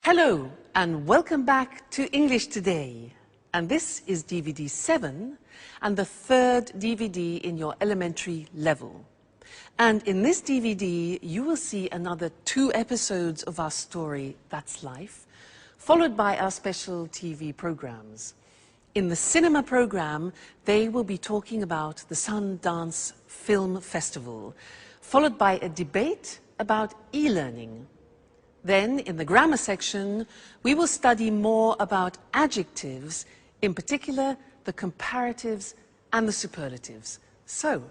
Hello and welcome back to English Today. And this is DVD 7 and the third DVD in your elementary level. And in this DVD you will see another 2 episodes of our story, That's Life, followed by our special TV programs. In the cinema program, they will be talking about the Sundance Film Festival, followed by a debate about e-learning. Then, in the grammar section, we will study more about adjectives, in particular the comparatives and the superlatives. So,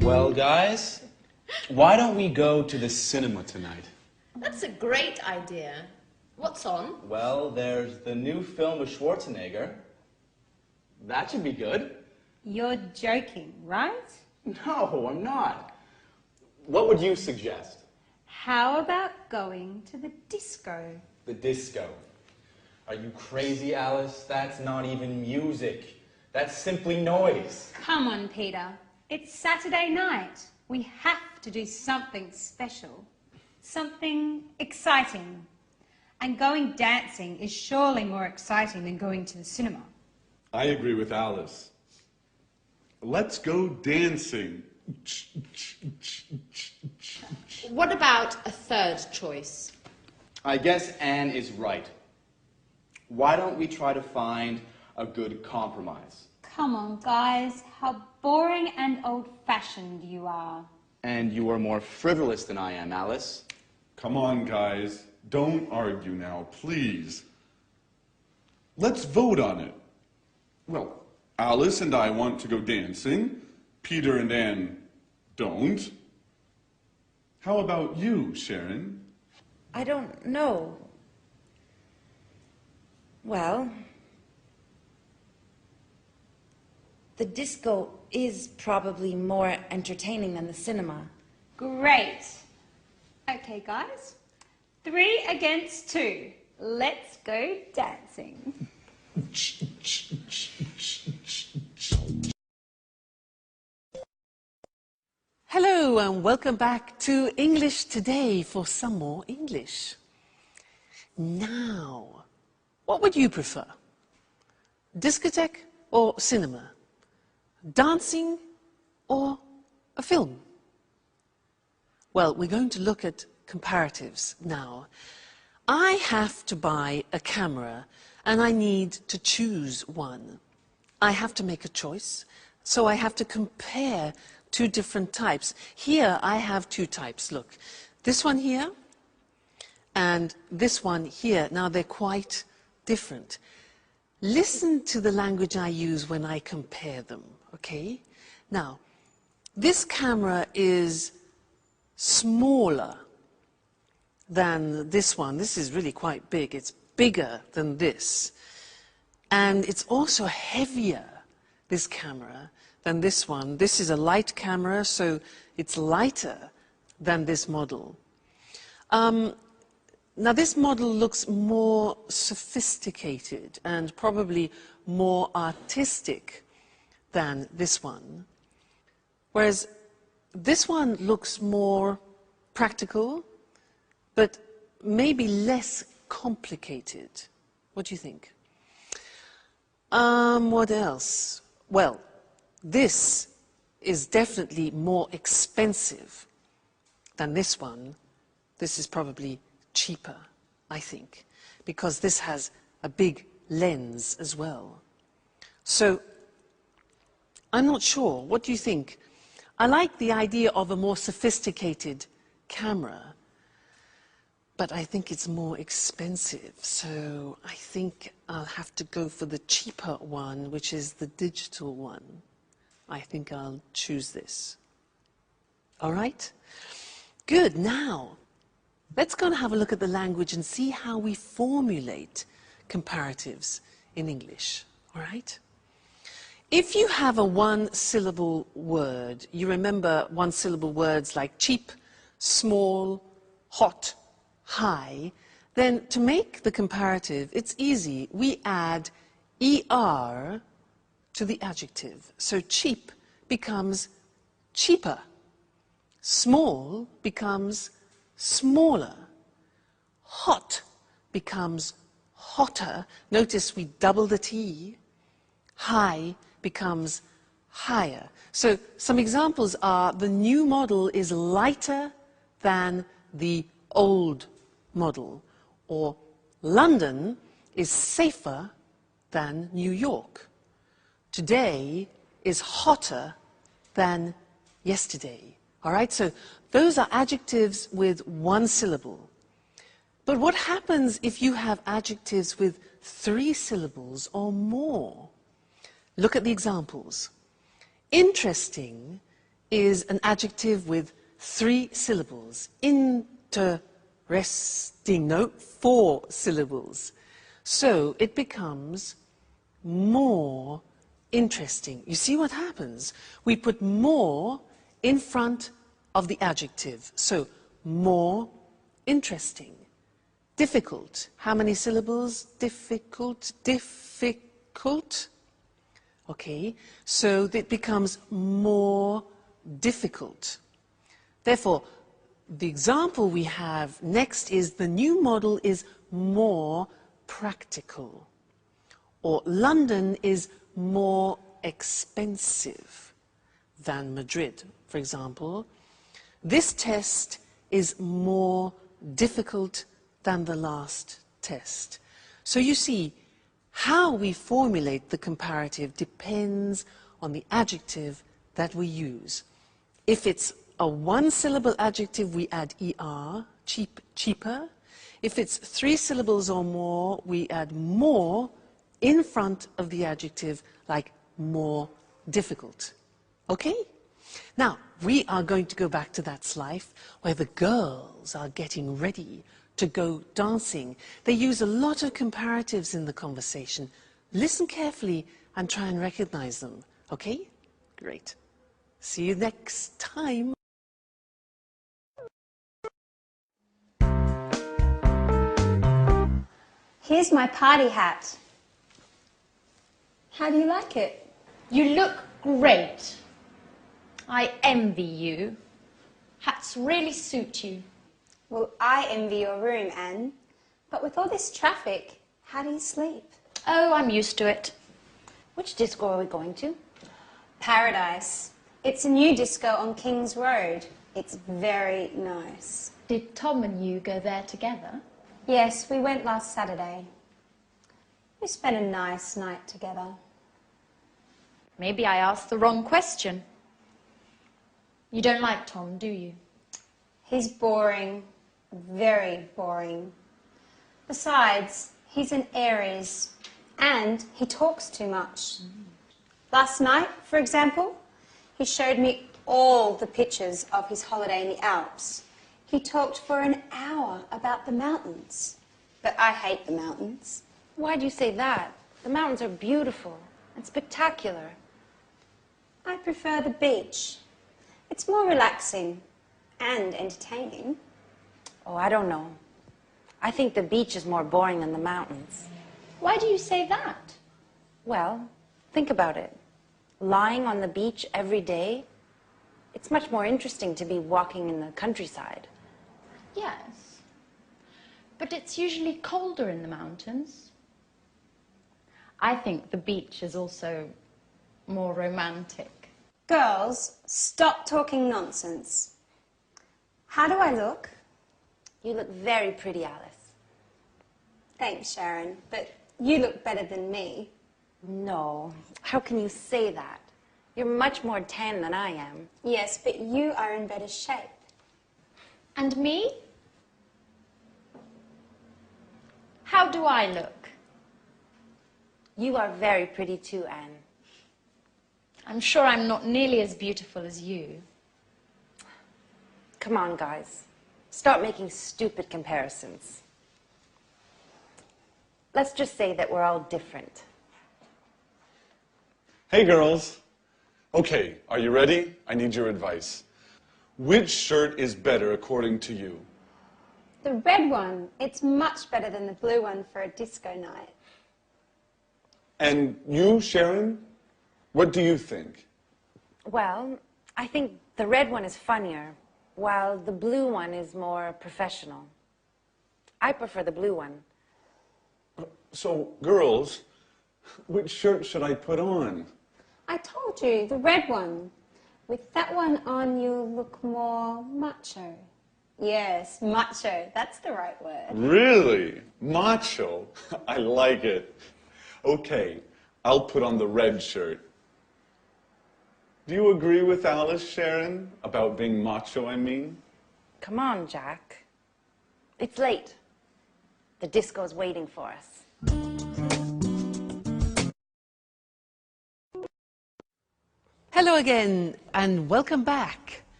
well, guys, why don't we go to the cinema tonight? That's a great idea. What's on? Well, there's the new film with Schwarzenegger. That should be good. You're joking, right? No, I'm not. What would you suggest? How about going to the disco? The disco. Are you crazy, Alice? That's not even music. That's simply noise. Come on, Peter. It's Saturday night. We have to do something special. Something exciting. And going dancing is surely more exciting than going to the cinema. I agree with Alice. Let's go dancing. What about a third choice? I guess Anne is right. Why don't we try to find a good compromise? Come on, guys. How boring and old-fashioned you are. And you are more frivolous than I am, Alice. Come on, guys. Don't argue now, please. Let's vote on it. Well, Alice and I want to go dancing. Peter and Anne don't. How about you, Sharon? I don't know. Well, the disco is probably more entertaining than the cinema. Great. Okay, guys. 3 against 2. Let's go dancing. hello and welcome back to English Today for some more English. Now, what would you prefer? Discotheque or cinema? Dancing or a film? Well, we're going to look at comparatives now. I have to buy a camera and I need to choose one. I have to make a choice, so I have to compare 2 different types. Here I have 2 types, look. This one here and this one here. Now they're quite different. Listen to the language I use when I compare them, okay? Now, this camera is smaller than this one. This is really quite big. It's bigger than this. And it's also heavier, this camera, than this one. This is a light camera, so it's lighter than this model. Now this model looks more sophisticated and probably more artistic than this one. Whereas this one looks more practical, but maybe less complicated. What do you think? What else? Well, this is definitely more expensive than this one. This is probably cheaper, I think, because this has a big lens as well. So, I'm not sure. What do you think? I like the idea of a more sophisticated camera, but I think it's more expensive, so I think I'll have to go for the cheaper one, which is the digital one. I think I'll choose this. All right? Good. Now, let's go and have a look at the language and see how we formulate comparatives in English. All right? If you have a 1-syllable word, you remember 1-syllable words like cheap, small, hot, high, then to make the comparative, it's easy. We add ER to the adjective. So cheap becomes cheaper. Small becomes smaller. Hot becomes hotter. Notice we double the T. High becomes higher. So some examples are the new model is lighter than the old model, or London is safer than New York. Today is hotter than yesterday. All right, so those are adjectives with one syllable. But what happens if you have adjectives with 3 syllables or more? Look at the examples. Interesting is an adjective with 3 syllables. Interesting, no, 4 syllables. So it becomes more interesting. You see what happens? We put more in front of the adjective. So more interesting. Difficult. How many syllables? Difficult, difficult. Okay, so it becomes more difficult. Therefore, the example we have next is the new model is more practical. Or London is more expensive than Madrid, for example. This test is more difficult than the last test. So you see, how we formulate the comparative depends on the adjective that we use. If it's a 1-syllable adjective, we add er, cheap, cheaper. If it's 3 syllables or more, we add more in front of the adjective, like more difficult. Okay? Now, we are going to go back to that life where the girls are getting ready to go dancing. They use a lot of comparatives in the conversation. Listen carefully and try and recognize them. Okay? Great. See you next time. Here's my party hat. How do you like it? You look great. I envy you. Hats really suit you. Well, I envy your room, Anne. But with all this traffic, how do you sleep? Oh, I'm used to it. Which disco are we going to? Paradise. It's a new disco on King's Road. It's very nice. Did Tom and you go there together? Yes, we went last Saturday. We spent a nice night together. Maybe I asked the wrong question. You don't like Tom, do you? He's boring. Very boring. Besides, he's an Aries, and he talks too much. Last night, for example, he showed me all the pictures of his holiday in the Alps. He talked for an hour about the mountains. But I hate the mountains. Why do you say that? The mountains are beautiful and spectacular. I prefer the beach. It's more relaxing and entertaining. Oh, I don't know. I think the beach is more boring than the mountains. Why do you say that? Well, think about it. Lying on the beach every day, it's much more interesting to be walking in the countryside. Yes. But it's usually colder in the mountains. I think the beach is also more romantic. Girls, stop talking nonsense. How do I look? You look very pretty, Alice. Thanks, Sharon, but you look better than me. No, how can you say that? You're much more tan than I am. Yes, but you are in better shape. And me? How do I look? You are very pretty too, Anne. I'm sure I'm not nearly as beautiful as you. Come on, guys. Stop making stupid comparisons. Let's just say that we're all different. Hey, girls. Okay, are you ready? I need your advice. Which shirt is better according to you? The red one, it's much better than the blue one for a disco night. And you, Sharon? What do you think? Well, I think the red one is funnier, while the blue one is more professional. I prefer the blue one. So, girls, which shirt should I put on? I told you, the red one. With that one on, you look more macho. Yes, macho. That's the right word. Really? Macho? I like it. Okay, I'll put on the red shirt. Do you agree with Alice, Sharon, about being macho, I mean? Come on, Jack. It's late. The disco's waiting for us. Hello again, and welcome back.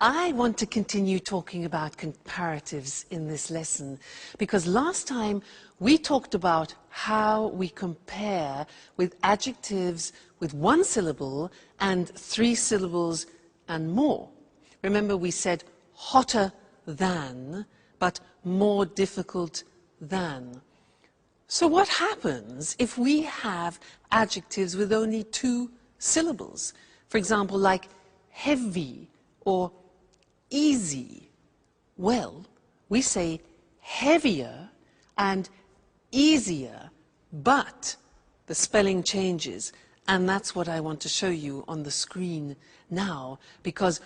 I want to continue talking about comparatives in this lesson because last time we talked about how we compare with adjectives with one syllable and 3 syllables and more. Remember, we said hotter than, but more difficult than. So what happens if we have adjectives with only 2 syllables? For example, like heavy or easy. Well, we say heavier and easier, but the spelling changes. And that's what I want to show you on the screen now, because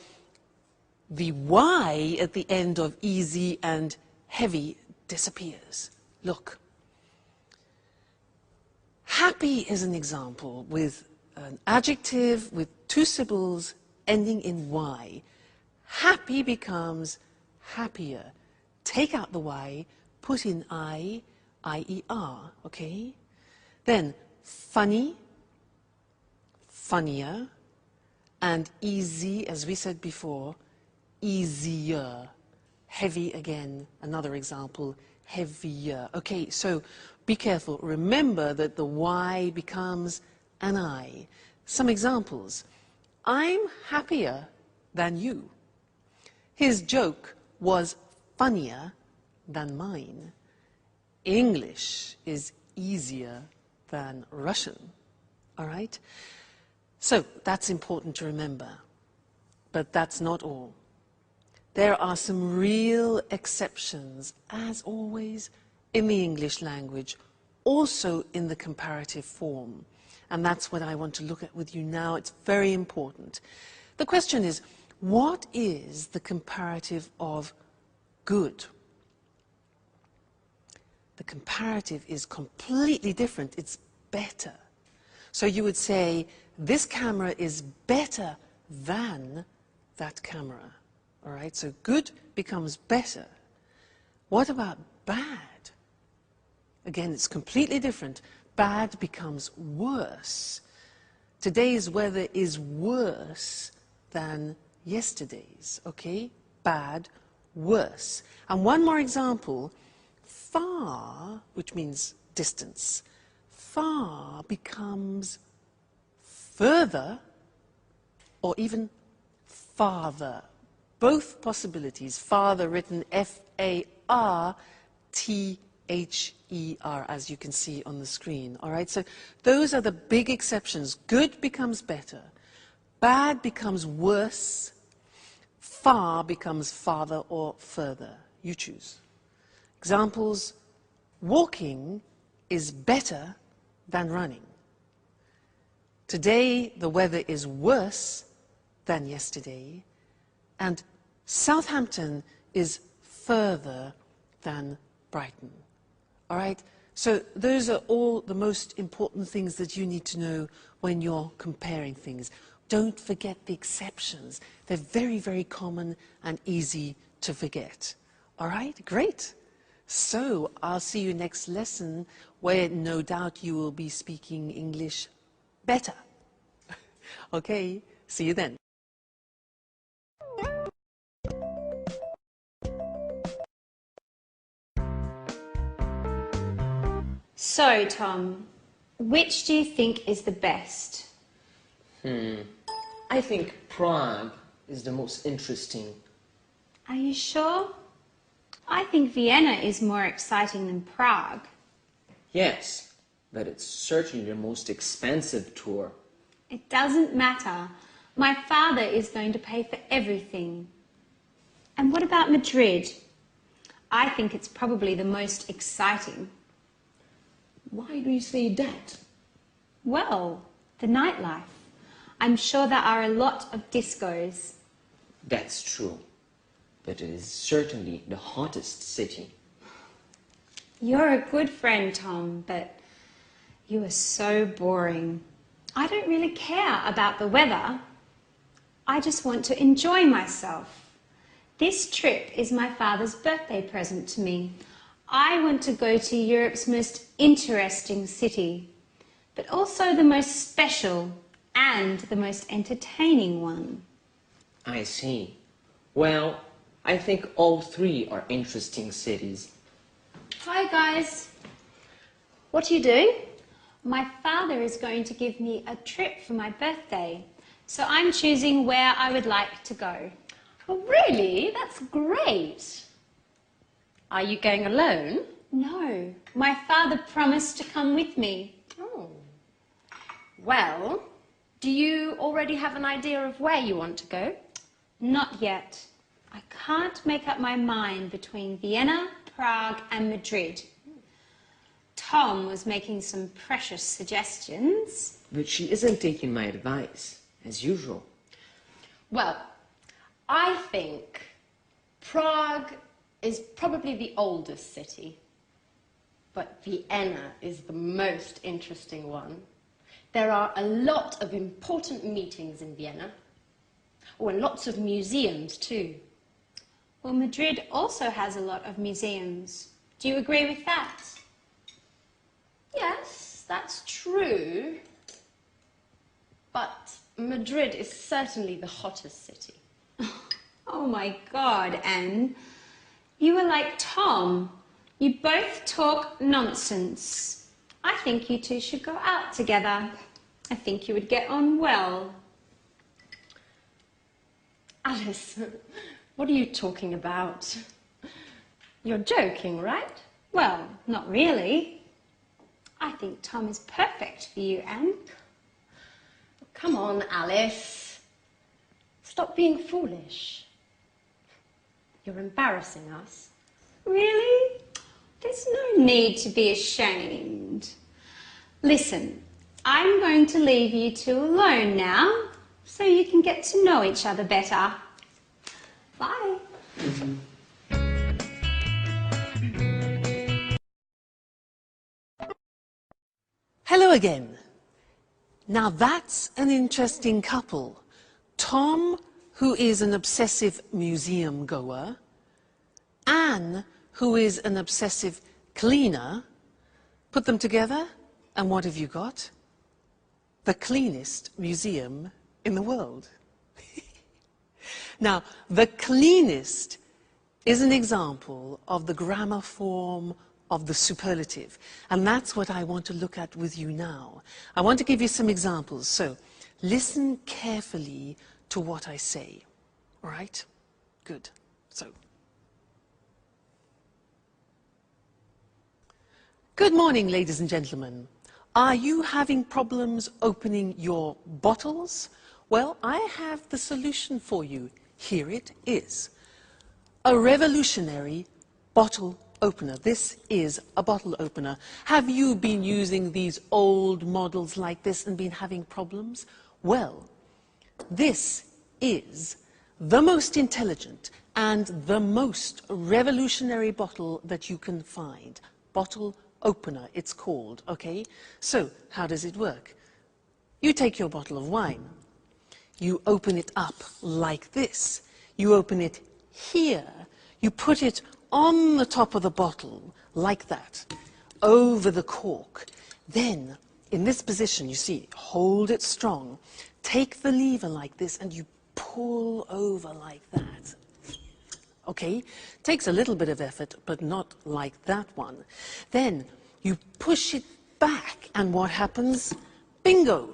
the Y at the end of easy and heavy disappears. Look. Happy is an example with an adjective with 2 syllables ending in Y. Happy becomes happier. Take out the Y, put in I-E-R, okay? Then funny, funnier, and easy, as we said before, easier. Heavy again, another example, heavier. Okay, so be careful. Remember that the Y becomes an I. Some examples. I'm happier than you. His joke was funnier than mine. English is easier than Russian. All right? So that's important to remember. But that's not all. There are some real exceptions, as always, in the English language, also in the comparative form. And that's what I want to look at with you now. It's very important. The question is, what is the comparative of good? The comparative is completely different. It's better. So you would say, this camera is better than that camera. All right, so good becomes better. What about bad? Again, it's completely different. Bad becomes worse. Today's weather is worse than yesterday's, okay? Bad, worse. And one more example, far, which means distance, far becomes further or even farther. Both possibilities, farther written F-A-R-T-H-E-R, as you can see on the screen. All right, so those are the big exceptions. Good becomes better. Bad becomes worse. Far becomes farther or further. You choose. Examples, walking is better than running. Today, the weather is worse than yesterday. And Southampton is further than Brighton. All right? So those are all the most important things that you need to know when you're comparing things. Don't forget the exceptions. They're very, very common and easy to forget. All right? Great. So I'll see you next lesson where no doubt you will be speaking English better. Okay? See you then. So, Tom, which do you think is the best? I think Prague is the most interesting. Are you sure? I think Vienna is more exciting than Prague. Yes, but it's certainly the most expensive tour. It doesn't matter. My father is going to pay for everything. And what about Madrid? I think it's probably the most exciting. Why do you say that? Well, the nightlife. I'm sure there are a lot of discos. That's true. But it is certainly the hottest city. You're a good friend, Tom, but you are so boring. I don't really care about the weather. I just want to enjoy myself. This trip is my father's birthday present to me. I want to go to Europe's most interesting city, but also the most special and the most entertaining one. I see. Well, I think all three are interesting cities. Hi, guys. What are you doing? My father is going to give me a trip for my birthday, so I'm choosing where I would like to go. Oh, really? That's great. Are you going alone? No, my father promised to come with me. Oh. Well, do you already have an idea of where you want to go? Not yet. I can't make up my mind between Vienna, Prague and Madrid. Tom was making some precious suggestions. But she isn't taking my advice, as usual. Well, I think Prague is probably the oldest city, but Vienna is the most interesting one. There are a lot of important meetings in Vienna. Oh, and lots of museums too. Well, Madrid also has a lot of museums. Do you agree with that? Yes, that's true. But Madrid is certainly the hottest city. Oh my God, Anne. You are like Tom. You both talk nonsense. I think you two should go out together. I think you would get on well. Alice, what are you talking about? You're joking, right? Well, not really. I think Tom is perfect for you, Anne. Come on, Alice. Stop being foolish. You're embarrassing us. Really? There's no need to be ashamed. Listen, I'm going to leave you two alone now, so you can get to know each other better. Bye. Hello again. Now that's an interesting couple. Tom, who is an obsessive museum goer, Anne, who is an obsessive cleaner. Put them together, and what have you got? The cleanest museum in the world. Now, the cleanest is an example of the grammar form of the superlative, and that's what I want to look at with you now. I want to give you some examples, so listen carefully to what I say. All right? Good. So, good morning, ladies and gentlemen. Are you having problems opening your bottles? Well, I have the solution for you. Here it is. A revolutionary bottle opener. This is a bottle opener. Have you been using these old models like this and been having problems? Well, this is the most intelligent and the most revolutionary bottle that you can find. Bottle opener, it's called, okay? So, how does it work? You take your bottle of wine. You open it up like this. You open it here. You put it on the top of the bottle, like that, over the cork. Then, in this position, you see, hold it strong. Take the lever like this, and you pull over like that. Okay? Takes a little bit of effort, but not like that one. Then, you push it back, and what happens? Bingo!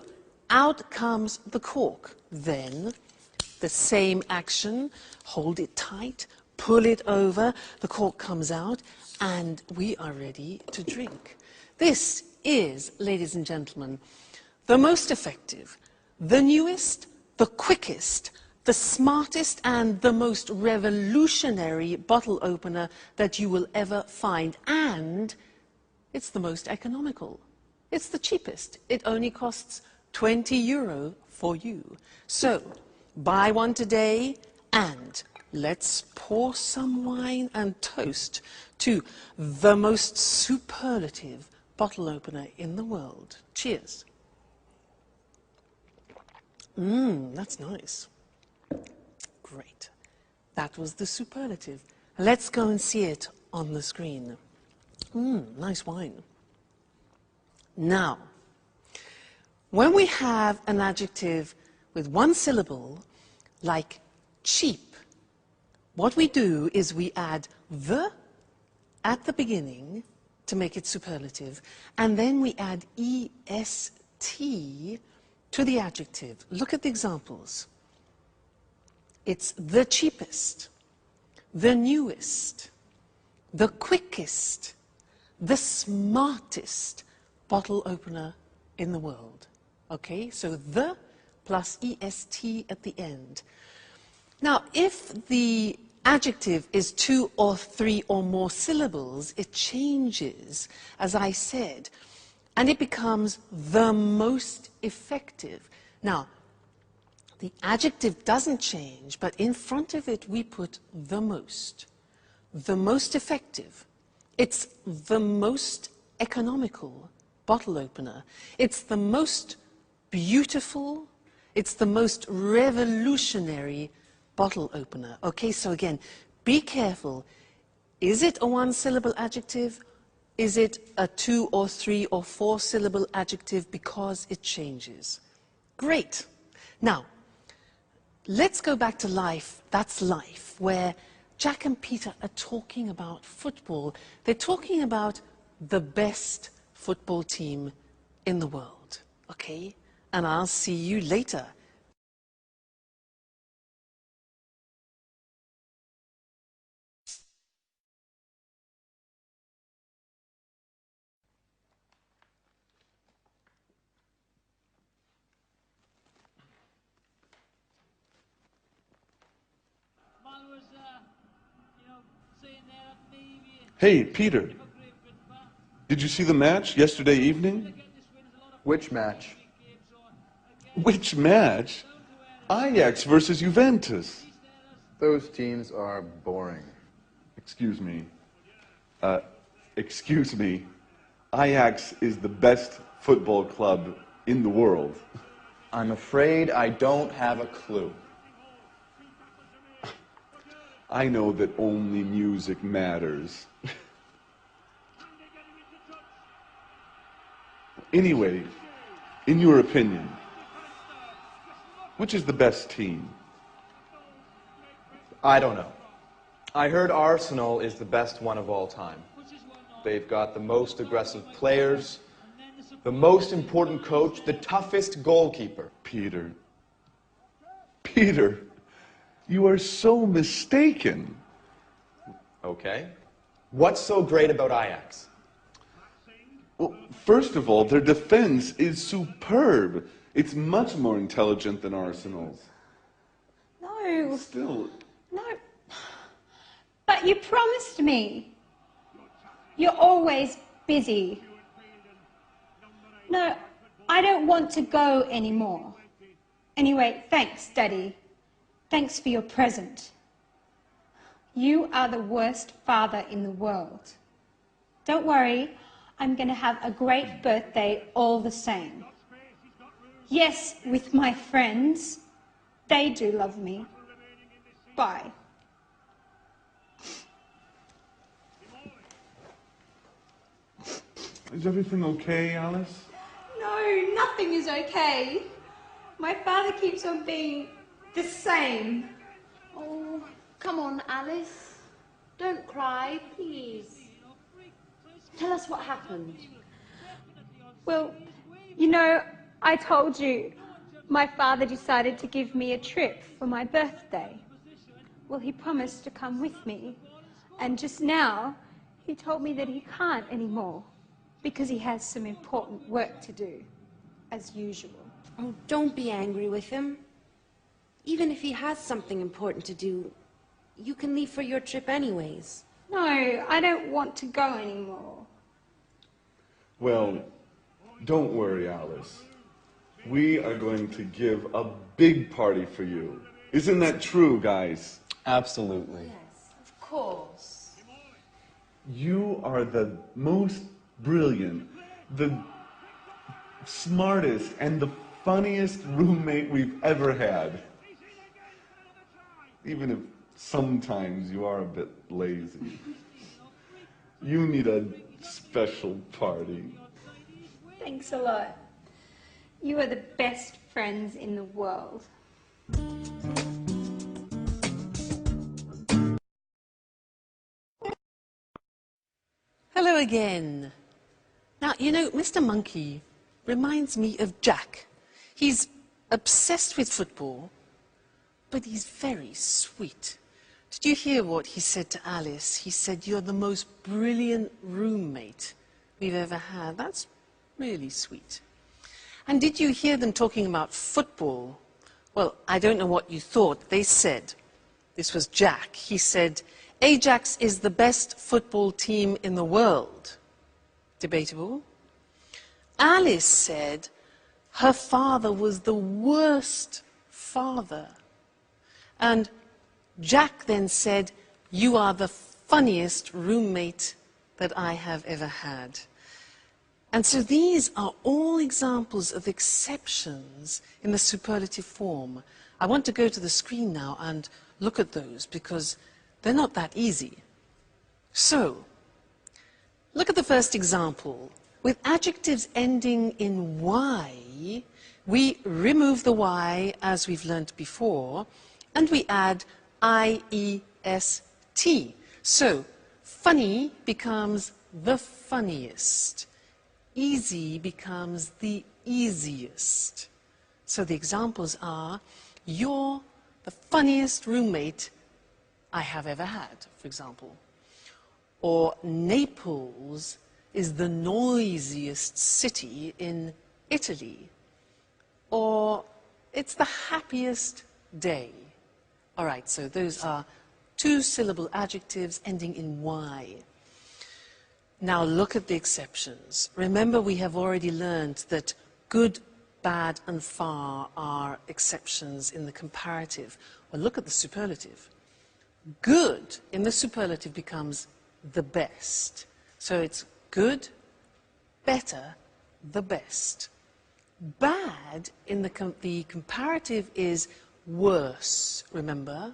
Out comes the cork. Then, the same action, hold it tight, pull it over, the cork comes out, and we are ready to drink. This is, ladies and gentlemen, the most effective, the newest, the quickest, the smartest, and the most revolutionary bottle opener that you will ever find. And it's the most economical. It's the cheapest. It only costs €20 for you. So, buy one today, and let's pour some wine and toast to the most superlative bottle opener in the world. Cheers. That's nice. Great. That was the superlative. Let's go and see it on the screen. Nice wine. Now, when we have an adjective with one syllable, like cheap, what we do is we add the at the beginning to make it superlative, and then we add est to the adjective. Look at the examples. It's the cheapest, the newest, the quickest, the smartest bottle opener in the world. Okay, so the plus est at the end. Now, if the adjective is 2 or 3 or more syllables, it changes, as I said, and it becomes the most effective. Now, the adjective doesn't change, but in front of it we put the most effective. It's the most economical bottle opener. It's the most beautiful, it's the most revolutionary bottle opener. Okay, so again, be careful. Is it a 1-syllable adjective? Is it a 2 or 3 or 4-syllable adjective? Because it changes. Great. Now, let's go back to life. That's life, where Jack and Peter are talking about football. They're talking about the best football team in the world. Okay? And I'll see you later. Hey, Peter. Did you see the match yesterday evening? Which match? Which match? Ajax versus Juventus. Those teams are boring. Excuse me. Excuse me. Ajax is the best football club in the world. I'm afraid I don't have a clue. I know that only music matters. Anyway, in your opinion, which is the best team? I don't know. I heard Arsenal is the best one of all time. They've got the most aggressive players, the most important coach, the toughest goalkeeper. Peter. Peter, you are so mistaken. Okay. What's so great about Ajax? Well, first of all, their defense is superb. It's much more intelligent than Arsenal's. No. Still, No. But you promised me. You're always busy. No, I don't want to go anymore. Anyway, thanks, Daddy. Thanks for your present. You are the worst father in the world. Don't worry, I'm going to have a great birthday all the same. Yes, with my friends. They do love me. Bye. is everything okay, Alice? No, nothing is okay. My father keeps on being the same. Oh, come on, Alice. Don't cry, please. Tell us what happened. Well, you know, I told you my father decided to give me a trip for my birthday. Well, he promised to come with me. And just now, he told me that he can't anymore because he has some important work to do, as usual. Oh, don't be angry with him. Even if he has something important to do, you can leave for your trip anyways. No, I don't want to go anymore. Well, don't worry, Alice. We are going to give a big party for you. Isn't that true, guys? Absolutely. Yes, of course. You are the most brilliant, the smartest, and the funniest roommate we've ever had. Even if sometimes you are a bit lazy. You need a special party. Thanks a lot. You are the best friends in the world. Hello again. Now, you know, Mr. Monkey reminds me of Jack. He's obsessed with football, but he's very sweet. Did you hear what he said to Alice? He said, "You're the most brilliant roommate we've ever had." That's really sweet. And did you hear them talking about football? Well, I don't know what you thought. They said, this was Jack, he said, "Ajax is the best football team in the world." Debatable. Alice said her father was the worst father. And Jack then said, "You are the funniest roommate that I have ever had." And so these are all examples of exceptions in the superlative form. I want to go to the screen now and look at those because they're not that easy. So, look at the first example. With adjectives ending in Y, we remove the Y as we've learnt before, and we add I-E-S-T. So, funny becomes the funniest. Easy becomes the easiest. So the examples are, "You're the funniest roommate I have ever had," for example. Or, "Naples is the noisiest city in Italy." Or, "It's the happiest day." All right, so those are two-syllable adjectives ending in Y. Now look at the exceptions. Remember, we have already learned that good, bad, and far are exceptions in the comparative. Well, look at the superlative. Good in the superlative becomes the best. So it's good, better, the best. Bad in the comparative is worse, remember?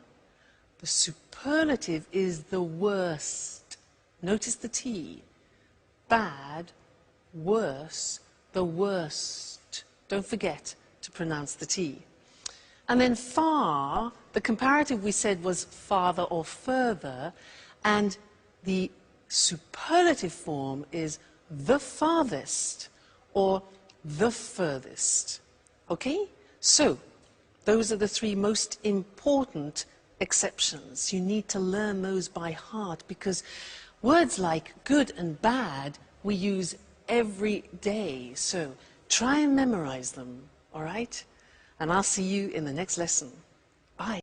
The superlative is the worst. Notice the T. Bad, worse, the worst. Don't forget to pronounce the T. And then far, the comparative we said was farther or further, and the superlative form is the farthest or the furthest. Okay? So, those are the three most important exceptions. You need to learn those by heart because words like good and bad we use every day. So try and memorize them, all right? And I'll see you in the next lesson. Bye.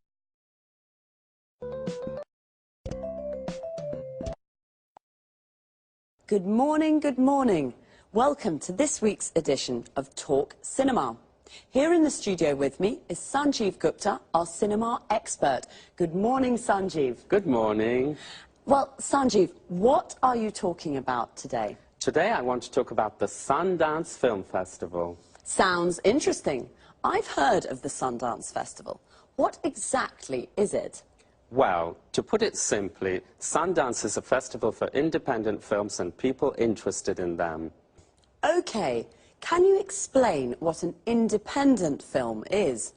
Good morning, good morning. Welcome to this week's edition of Talk Cinema. Here in the studio with me is Sanjeev Gupta, our cinema expert. Good morning, Sanjeev. Good morning. Well, Sanjeev, what are you talking about today? Today I want to talk about the Sundance Film Festival. Sounds interesting. I've heard of the Sundance Festival. What exactly is it? Well, to put it simply, Sundance is a festival for independent films and people interested in them. Okay, can you explain what an independent film is?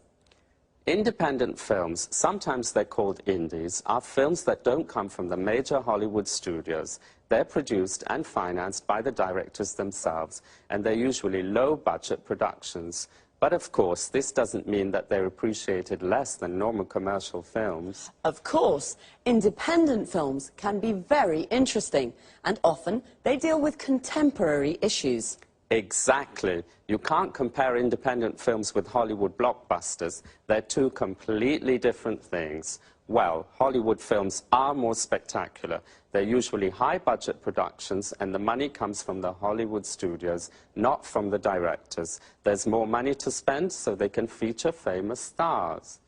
Independent films, sometimes they're called indies, are films that don't come from the major Hollywood studios. They're produced and financed by the directors themselves, and they're usually low-budget productions. But of course, this doesn't mean that they're appreciated less than normal commercial films. Of course, independent films can be very interesting, and often they deal with contemporary issues. Exactly. You can't compare independent films with Hollywood blockbusters. They're two completely different things. Well, Hollywood films are more spectacular. They're usually high-budget productions, and the money comes from the Hollywood studios, not from the directors. There's more money to spend, so they can feature famous stars.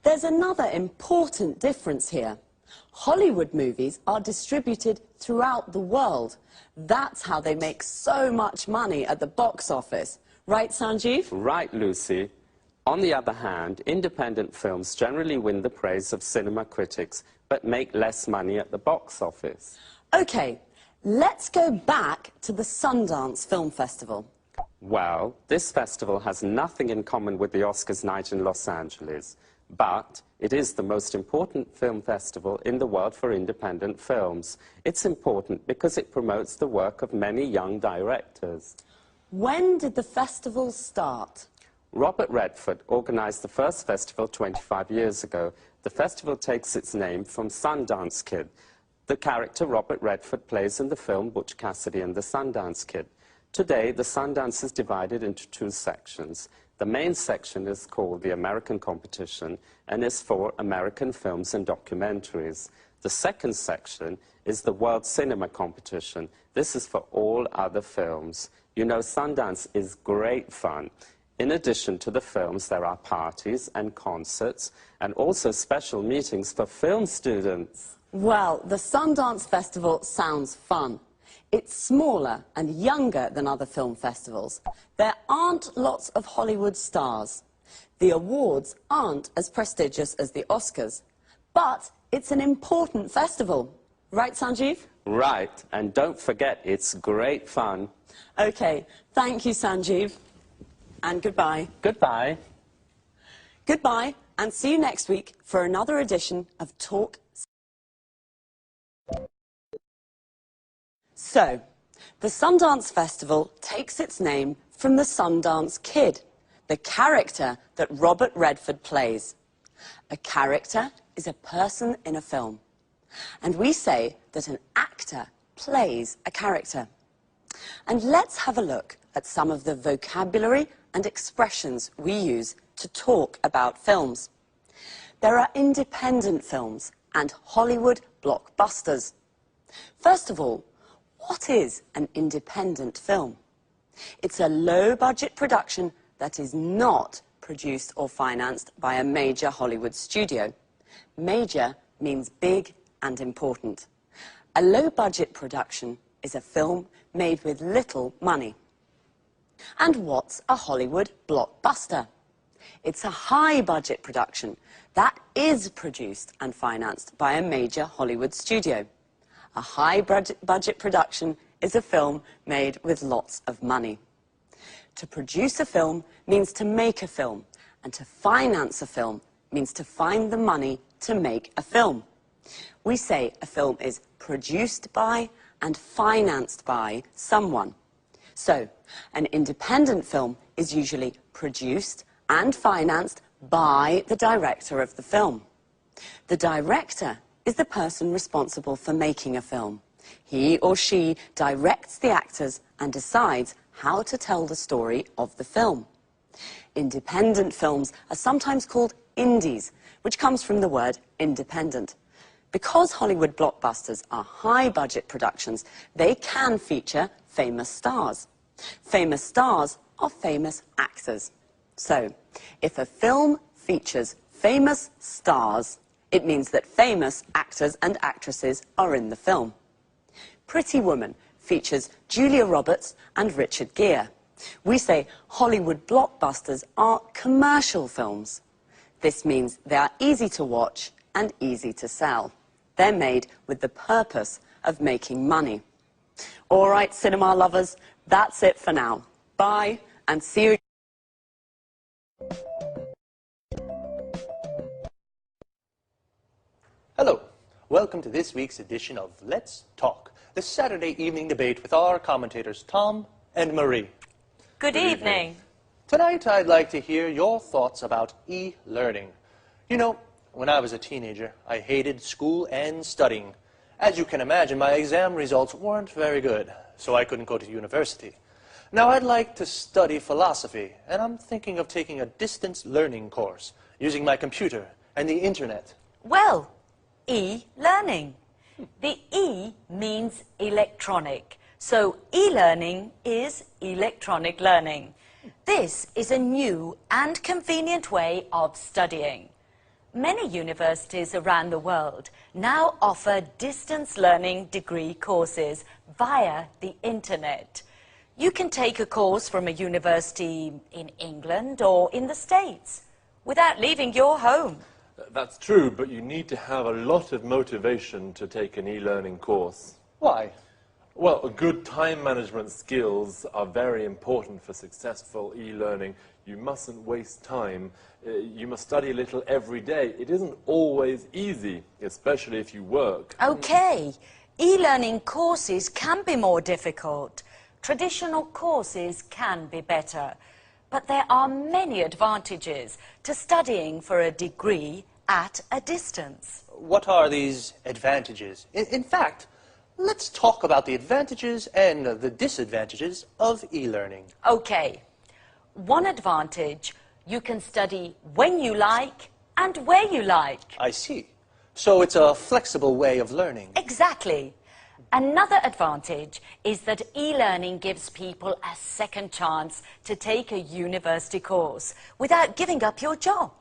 There's another important difference here. Hollywood movies are distributed throughout the world. That's how they make so much money at the box office. Right, Sanjeev? Right, Lucy. On the other hand, independent films generally win the praise of cinema critics, but make less money at the box office. OK, let's go back to the Sundance Film Festival. Well, this festival has nothing in common with the Oscars night in Los Angeles, but it is the most important film festival in the world for independent films. It's important because it promotes the work of many young directors. When did the festival start? Robert Redford organized the first festival 25 years ago. The festival takes its name from Sundance Kid, the character Robert Redford plays in the film Butch Cassidy and the Sundance Kid. Today, the Sundance is divided into two sections. The main section is called the American Competition and is for American films and documentaries. The second section is the World Cinema Competition. This is for all other films. You know, Sundance is great fun. In addition to the films, there are parties and concerts and also special meetings for film students. Well, the Sundance Festival sounds fun. It's smaller and younger than other film festivals. There aren't lots of Hollywood stars. The awards aren't as prestigious as the Oscars. But it's an important festival. Right, Sanjeev? Right, and don't forget, it's great fun. OK, thank you, Sanjeev. And goodbye. Goodbye. Goodbye, and see you next week for another edition of Talk. So, the Sundance Festival takes its name from the Sundance Kid, the character that Robert Redford plays. A character is a person in a film. And we say that an actor plays a character. And let's have a look at some of the vocabulary and expressions we use to talk about films. There are independent films and Hollywood blockbusters. First of all, what is an independent film? It's a low-budget production that is not produced or financed by a major Hollywood studio. Major means big and important. A low-budget production is a film made with little money. And what's a Hollywood blockbuster? It's a high-budget production that is produced and financed by a major Hollywood studio. A high-budget production is a film made with lots of money. To produce a film means to make a film, and to finance a film means to find the money to make a film. We say a film is produced by and financed by someone. So, an independent film is usually produced and financed by the director of the film. The director is the person responsible for making a film. He or she directs the actors and decides how to tell the story of the film. Independent films are sometimes called indies, which comes from the word independent. Because Hollywood blockbusters are high-budget productions, they can feature famous stars. Famous stars are famous actors. So, if a film features famous stars, it means that famous actors and actresses are in the film. Pretty Woman features Julia Roberts and Richard Gere. We say Hollywood blockbusters are commercial films. This means they are easy to watch and easy to sell. They're made with the purpose of making money. All right, cinema lovers, that's it for now. Bye, and see you. Hello. Welcome to this week's edition of Let's Talk, the Saturday evening debate with our commentators Tom and Marie. Good evening. Tonight I'd like to hear your thoughts about e-learning. You know, when I was a teenager, I hated school and studying. As you can imagine, my exam results weren't very good, so I couldn't go to university. Now, I'd like to study philosophy, and I'm thinking of taking a distance learning course using my computer and the internet. Well, e-learning. The E means electronic, so e-learning is electronic learning. This is a new and convenient way of studying. Many universities around the world now offer distance learning degree courses via the internet. You can take a course from a university in England or in the States without leaving your home. That's true, but you need to have a lot of motivation to take an e-learning course. Why? Well, good time management skills are very important for successful e-learning. You mustn't waste time. You must study a little every day. It isn't always easy, especially if you work. Okay, e-learning courses can be more difficult. Traditional courses can be better. But there are many advantages to studying for a degree at a distance. What are these advantages? In fact, let's talk about the advantages and the disadvantages of e-learning. Okay. One advantage, you can study when you like and where you like. I see. So it's a flexible way of learning. Exactly. Another advantage is that e-learning gives people a second chance to take a university course without giving up your job.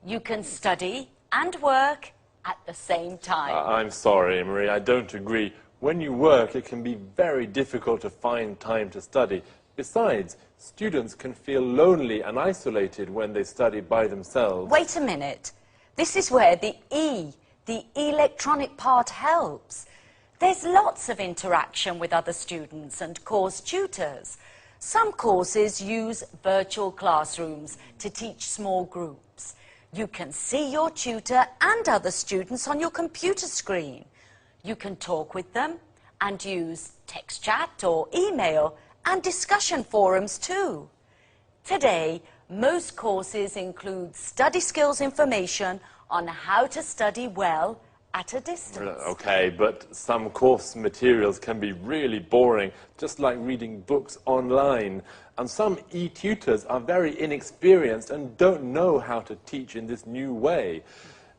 You can study and work at the same time. I'm sorry, Marie, I don't agree. When you work, it can be very difficult to find time to study. Besides, students can feel lonely and isolated when they study by themselves. Wait a minute. This is where the electronic part helps. There's lots of interaction with other students and course tutors. Some courses use virtual classrooms to teach small groups. You can see your tutor and other students on your computer screen. You can talk with them and use text chat or email and discussion forums too. Today, most courses include study skills information on how to study well at a distance. Okay, but some course materials can be really boring, just like reading books online. And some e-tutors are very inexperienced and don't know how to teach in this new way.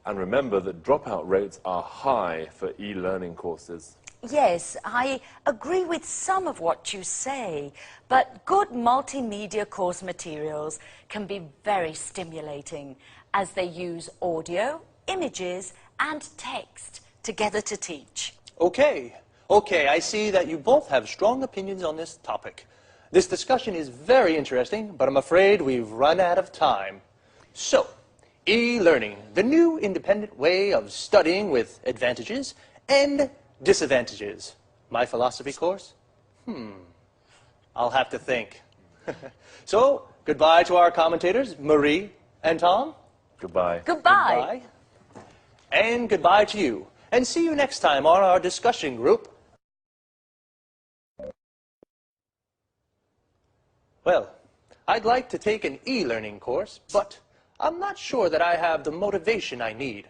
And remember that dropout rates are high for e-learning courses. Yes, I agree with some of what you say, but good multimedia course materials can be very stimulating as they use audio, images, and text together to teach. Okay, I see that you both have strong opinions on this topic. This discussion is very interesting, but I'm afraid we've run out of time. So, e-learning, the new independent way of studying with advantages and disadvantages. My philosophy course? I'll have to think. So, goodbye to our commentators, Marie and Tom. Goodbye. Goodbye. And goodbye to you. And see you next time on our discussion group. Well, I'd like to take an e-learning course, but I'm not sure that I have the motivation I need.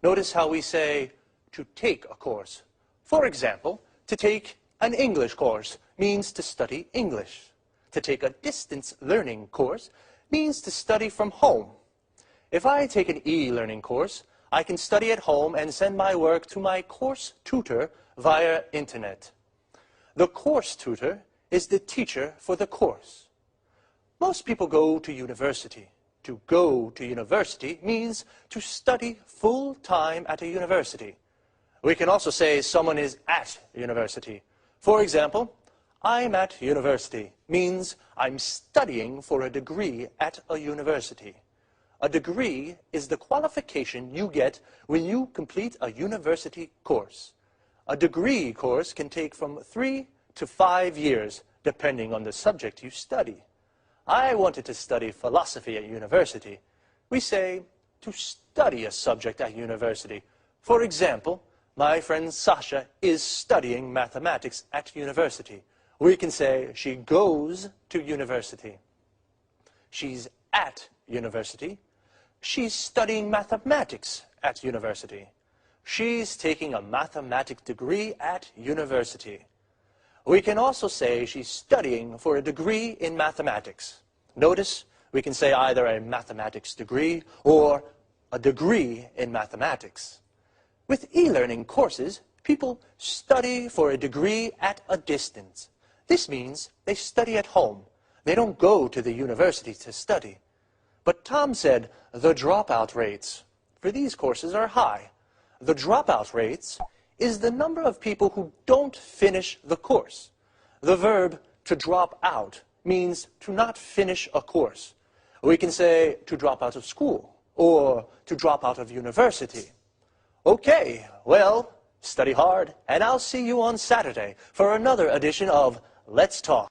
Notice how we say, to take a course. For example, to take an English course means to study English. To take a distance learning course means to study from home. If I take an e-learning course, I can study at home and send my work to my course tutor via internet. The course tutor is the teacher for the course. Most people go to university. To go to university means to study full-time at a university. We can also say someone is at university. For example, I'm at university means I'm studying for a degree at a university. A degree is the qualification you get when you complete a university course. A degree course can take from 3 to 5 years, depending on the subject you study. I wanted to study philosophy at university. We say to study a subject at university. For example, my friend Sasha is studying mathematics at university. We can say she goes to university. She's at university. She's studying mathematics at university. She's taking a mathematics degree at university. We can also say she's studying for a degree in mathematics. Notice, we can say either a mathematics degree or a degree in mathematics. With e-learning courses, people study for a degree at a distance. This means they study at home. They don't go to the university to study. But Tom said the dropout rates for these courses are high. The dropout rates is the number of people who don't finish the course. The verb to drop out means to not finish a course. We can say to drop out of school or to drop out of university. Okay, well, study hard, and I'll see you on Saturday for another edition of Let's Talk.